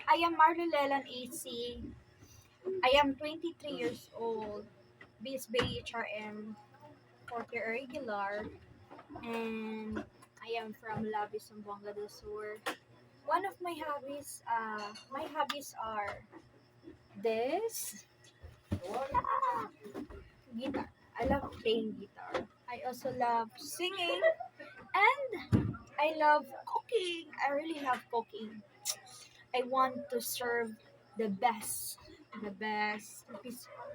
I am Marlo Lelan AC. I am 23 years old, BSB HRM, fourth year regular, and I am from Labi, Zamboanga del Sur. One of my hobbies are this guitar. I love playing guitar. I also love singing, and I love cooking. I really love cooking. I want to serve the best, the best,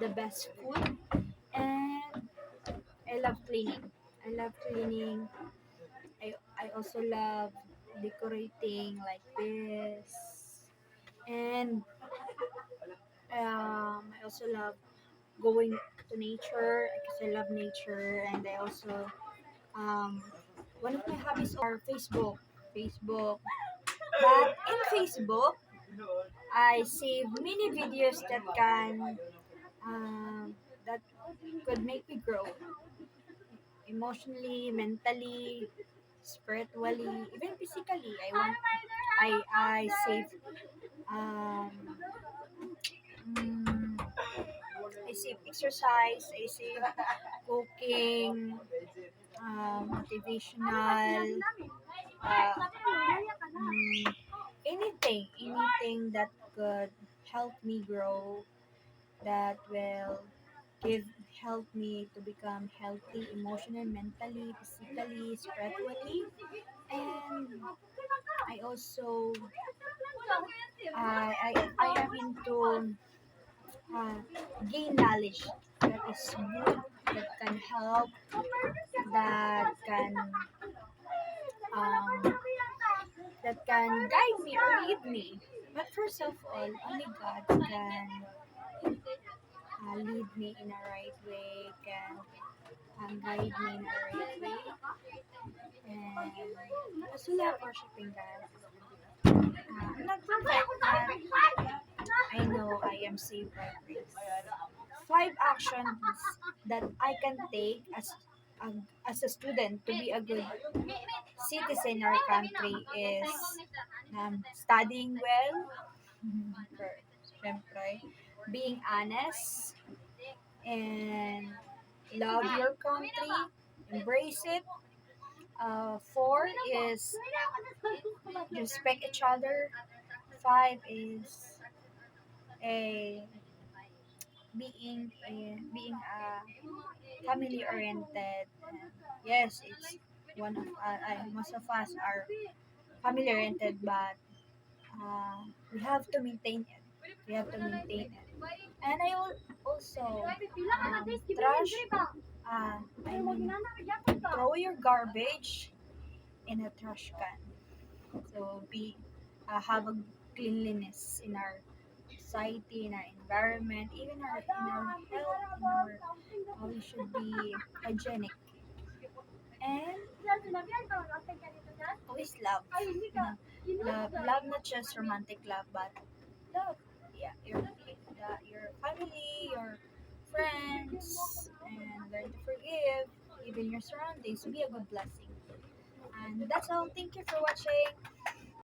the best food, and I love cleaning. I love cleaning. I also love decorating like this, and I also love going to nature because I love nature, and I also um, one of my hobbies are Facebook. But in Facebook, I save many videos that could make me grow emotionally, mentally, spiritually, even physically. I save um mm, I save exercise, I save cooking, motivational, uh, anything that could help me grow, that will give help me to become healthy emotionally, mentally, physically, spiritually, and I also I am into uh, gain knowledge that is good, that can help, that can um, that can guide me or lead me. But first of all, only God can lead me in a right way, can guide me in a right way, and I also love worshiping God. I'm not perfect, but I know I am saved by grace. Five actions that I can take a, as a student to be a good citizen in our country is studying well, syempre, being honest, and love your country, embrace it. Four is respect each other. Five is a family oriented. Yes, it's one of most of us are family oriented, but we have to maintain it. We have to maintain it. And also trash. I mean, throw your garbage in a trash can. So have a cleanliness in our society, in our environment, even in our health, we should be hygienic. And always love. Love not just romantic love, but love. Yeah, your family, your friends, and learn to forgive, even your surroundings. Be a good blessing. And that's all. Thank you for watching.